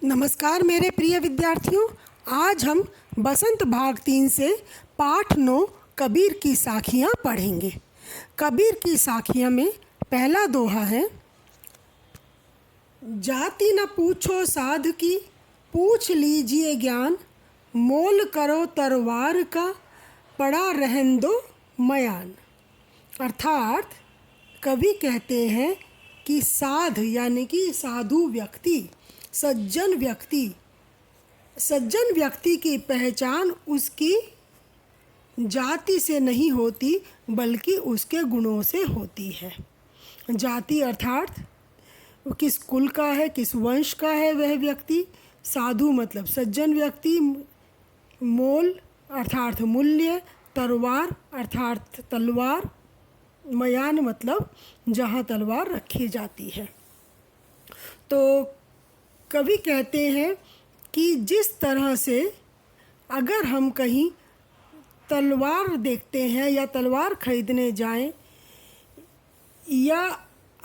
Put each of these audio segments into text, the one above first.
नमस्कार मेरे प्रिय विद्यार्थियों। आज हम बसंत भाग 3 से पाठ 9 कबीर की साखियाँ पढ़ेंगे। कबीर की साखियाँ में पहला दोहा है, जाति न पूछो साध की, पूछ लीजिए ज्ञान, मोल करो तरवार का, पड़ा रहन दो मयान। अर्थात कवि कहते हैं कि साध यानी कि साधु व्यक्ति, सज्जन व्यक्ति की पहचान उसकी जाति से नहीं होती बल्कि उसके गुणों से होती है। जाति अर्थात किस कुल का है, किस वंश का है वह व्यक्ति। साधु मतलब सज्जन व्यक्ति। मोल अर्थात मूल्य। तरवार अर्थात तलवार। मयान मतलब जहाँ तलवार रखी जाती है। तो कवि कहते हैं कि जिस तरह से अगर हम कहीं तलवार देखते हैं या तलवार खरीदने जाएं या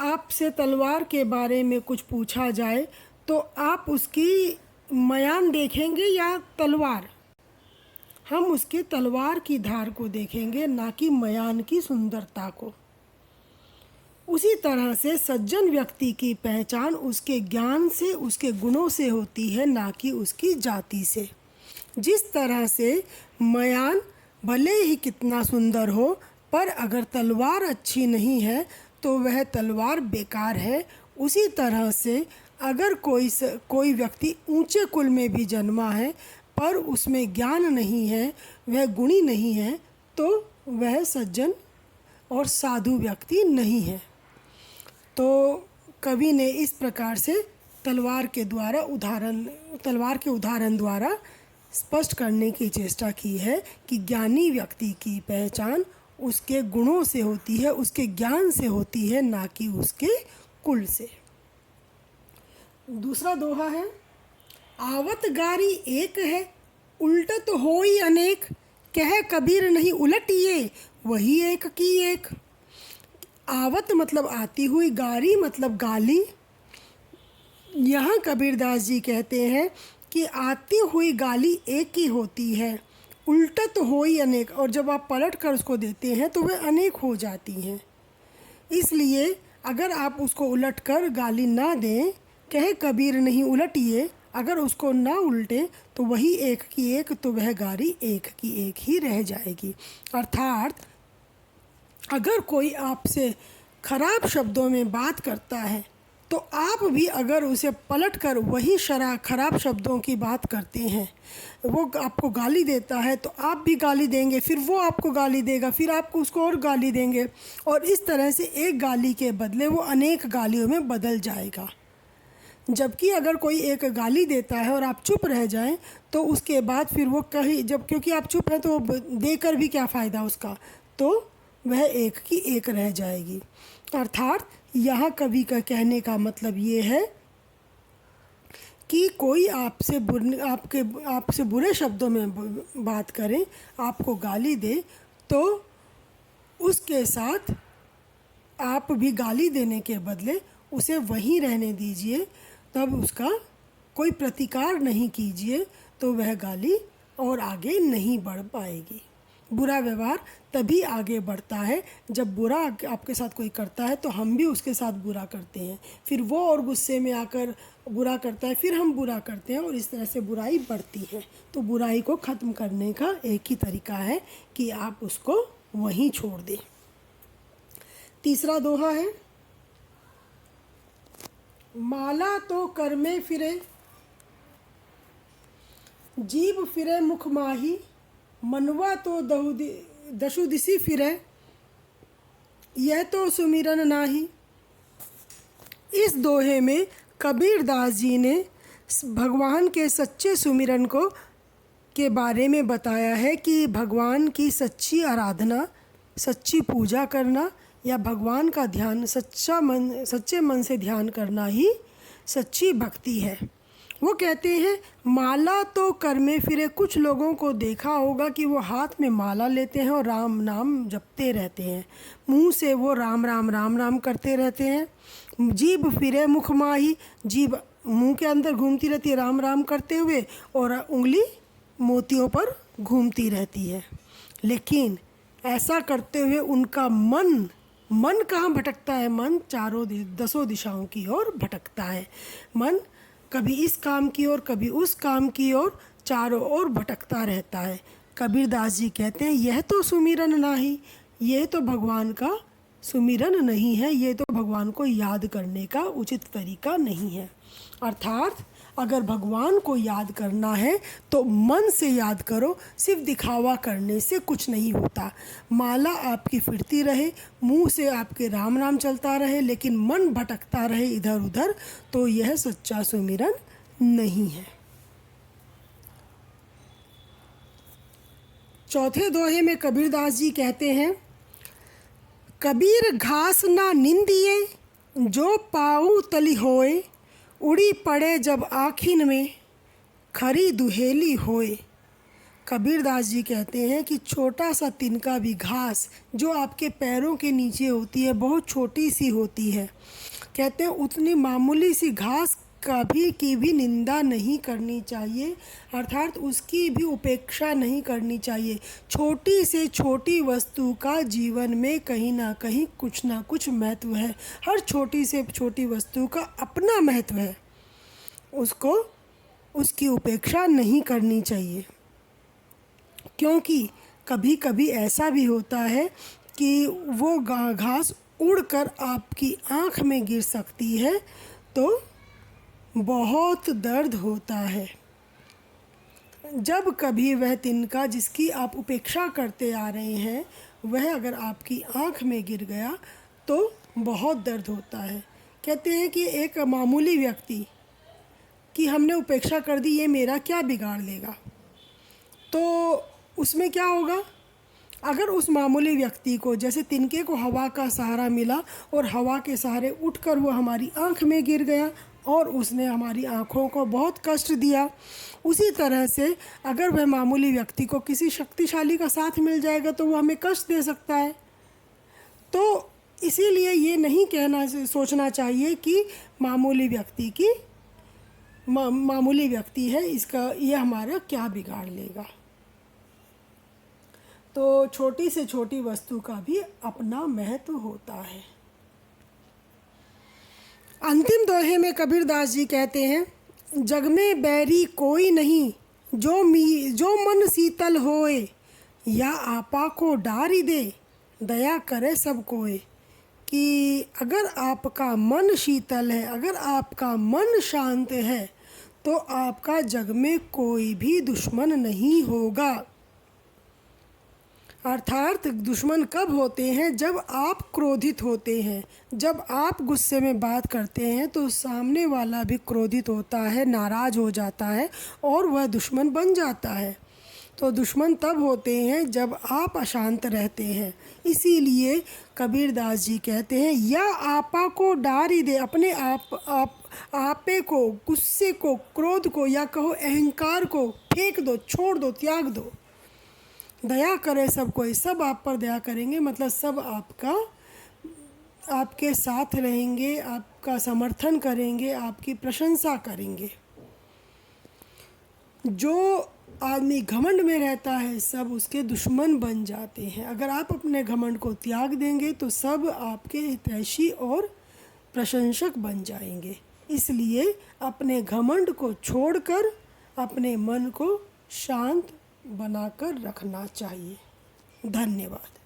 आपसे तलवार के बारे में कुछ पूछा जाए तो आप उसकी मयान देखेंगे या तलवार? हम उसके तलवार की धार को देखेंगे, ना कि मयान की सुंदरता को। उसी तरह से सज्जन व्यक्ति की पहचान उसके ज्ञान से, उसके गुणों से होती है, ना कि उसकी जाति से। जिस तरह से मयान भले ही कितना सुंदर हो, पर अगर तलवार अच्छी नहीं है तो वह तलवार बेकार है, उसी तरह से अगर कोई व्यक्ति ऊंचे कुल में भी जन्मा है पर उसमें ज्ञान नहीं है, वह गुणी नहीं है, तो वह सज्जन और साधु व्यक्ति नहीं है। तो कवि ने इस प्रकार से तलवार के उदाहरण द्वारा स्पष्ट करने की चेष्टा की है कि ज्ञानी व्यक्ति की पहचान उसके गुणों से होती है, उसके ज्ञान से होती है, ना कि उसके कुल से। दूसरा दोहा है, आवत गारी एक है, उल्टत होई अनेक, कह कबीर नहीं उलटिए, वही एक की एक। आवत मतलब आती हुई, गारी मतलब गाली। यहाँ कबीरदास जी कहते हैं कि आती हुई गाली एक ही होती है, उल्टत होई अनेक, और जब आप पलट कर उसको देते हैं तो वह अनेक हो जाती हैं। इसलिए अगर आप उसको उलट कर गाली ना दें, कहे कबीर नहीं उलटिए, अगर उसको ना उल्टे तो वही एक की एक, तो वह गाली एक की एक ही रह जाएगी। अर्थात अगर कोई आपसे खराब शब्दों में बात करता है तो आप भी अगर उसे पलट कर वही खराब शब्दों की बात करते हैं, वो आपको गाली देता है तो आप भी गाली देंगे, फिर वो आपको गाली देगा, फिर आपको उसको और गाली देंगे, और इस तरह से एक गाली के बदले वो अनेक गालियों में बदल जाएगा। जबकि अगर कोई एक गाली देता है और आप चुप रह जाएं तो उसके बाद फिर वो क्योंकि आप चुप हैं तो देकर भी क्या फ़ायदा उसका, तो वह एक की एक रह जाएगी। अर्थात यहाँ कवि का कहने का मतलब ये है कि कोई आपसे बुरे शब्दों में बात करें, आपको गाली दे, तो उसके साथ आप भी गाली देने के बदले उसे वहीं रहने दीजिए, तब उसका कोई प्रतिकार नहीं कीजिए, तो वह गाली और आगे नहीं बढ़ पाएगी। बुरा व्यवहार तभी आगे बढ़ता है जब बुरा आपके साथ कोई करता है तो हम भी उसके साथ बुरा करते हैं, फिर वो और गुस्से में आकर बुरा करता है, फिर हम बुरा करते हैं, और इस तरह से बुराई बढ़ती है। तो बुराई को ख़त्म करने का एक ही तरीका है कि आप उसको वहीं छोड़ दें। तीसरा दोहा है, माला तो कर में फिरे, जीभ फिरे मुख माही, मनवा तो दशु दिसी फिरे, यह तो सुमिरन नाही। इस दोहे में कबीरदास जी ने भगवान के सच्चे सुमिरन के बारे में बताया है कि भगवान की सच्ची आराधना, सच्ची पूजा करना या भगवान का ध्यान, सच्चे मन से ध्यान करना ही सच्ची भक्ति है। वो कहते हैं माला तो कर में फिरे। कुछ लोगों को देखा होगा कि वो हाथ में माला लेते हैं और राम नाम जपते रहते हैं, मुंह से वो राम राम राम राम करते रहते हैं। जीभ फिरे मुख माही, जीभ मुंह के अंदर घूमती रहती है राम राम करते हुए, और उंगली मोतियों पर घूमती रहती है। लेकिन ऐसा करते हुए उनका मन कहाँ भटकता है? मन चारों दसों दिशाओं की ओर भटकता है। मन कभी इस काम की ओर, कभी उस काम की ओर, चारों ओर भटकता रहता है। कबीरदास जी कहते हैं यह तो सुमिरन नहीं, यह तो भगवान का सुमिरन नहीं है, ये तो भगवान को याद करने का उचित तरीका नहीं है। अर्थात अगर भगवान को याद करना है तो मन से याद करो, सिर्फ दिखावा करने से कुछ नहीं होता। माला आपकी फिरती रहे, मुंह से आपके राम नाम चलता रहे, लेकिन मन भटकता रहे इधर उधर, तो यह सच्चा सुमिरन नहीं है। चौथे दोहे में कबीरदास जी कहते हैं, कबीर घास ना निंदिए, जो पाऊ तली होए, उड़ी पड़े जब आखिन में, खरी दुहेली होए। कबीरदास जी कहते हैं कि छोटा सा तिनका भी घास जो आपके पैरों के नीचे होती है, बहुत छोटी सी होती है, कहते हैं उतनी मामूली सी घास कभी की भी निंदा नहीं करनी चाहिए, अर्थात उसकी भी उपेक्षा नहीं करनी चाहिए। छोटी से छोटी वस्तु का जीवन में कहीं ना कहीं कुछ ना कुछ महत्व है। हर छोटी से छोटी वस्तु का अपना महत्व है, उसको उसकी उपेक्षा नहीं करनी चाहिए। क्योंकि कभी कभी ऐसा भी होता है कि वो घास उड़कर आपकी आँख में गिर सकती है, तो बहुत दर्द होता है। जब कभी वह तिनका जिसकी आप उपेक्षा करते आ रहे हैं वह अगर आपकी आँख में गिर गया तो बहुत दर्द होता है। कहते हैं कि एक मामूली व्यक्ति की हमने उपेक्षा कर दी, ये मेरा क्या बिगाड़ लेगा, तो उसमें क्या होगा? अगर उस मामूली व्यक्ति को, जैसे तिनके को हवा का सहारा मिला और हवा के सहारे उठकर वो हमारी आँख में गिर गया और उसने हमारी आँखों को बहुत कष्ट दिया, उसी तरह से अगर वह मामूली व्यक्ति को किसी शक्तिशाली का साथ मिल जाएगा तो वो हमें कष्ट दे सकता है। तो इसीलिए ये नहीं सोचना चाहिए कि मामूली व्यक्ति है, ये हमारा क्या बिगाड़ लेगा। तो छोटी से छोटी वस्तु का भी अपना महत्व होता है। अंतिम दोहे में कबीरदास जी कहते हैं, जग में बैरी कोई नहीं, जो मन शीतल होए, या आपा को डारी दे, दया करे सब कोय। कि अगर आपका मन शीतल है, अगर आपका मन शांत है, तो आपका जग में कोई भी दुश्मन नहीं होगा। अर्थात दुश्मन कब होते हैं? जब आप क्रोधित होते हैं, जब आप गुस्से में बात करते हैं तो सामने वाला भी क्रोधित होता है, नाराज़ हो जाता है और वह दुश्मन बन जाता है। तो दुश्मन तब होते हैं जब आप अशांत रहते हैं। इसीलिए कबीरदास जी कहते हैं, या आपा को डारी दे, अपने आपे को, गुस्से को, क्रोध को, या कहो अहंकार को फेंक दो, छोड़ दो, त्याग दो। दया करे सब कोई, सब आप पर दया करेंगे, मतलब सब आपके साथ रहेंगे, आपका समर्थन करेंगे, आपकी प्रशंसा करेंगे। जो आदमी घमंड में रहता है सब उसके दुश्मन बन जाते हैं। अगर आप अपने घमंड को त्याग देंगे तो सब आपके हितैषी और प्रशंसक बन जाएंगे। इसलिए अपने घमंड को छोड़कर अपने मन को शांत बनाकर रखना चाहिए। धन्यवाद।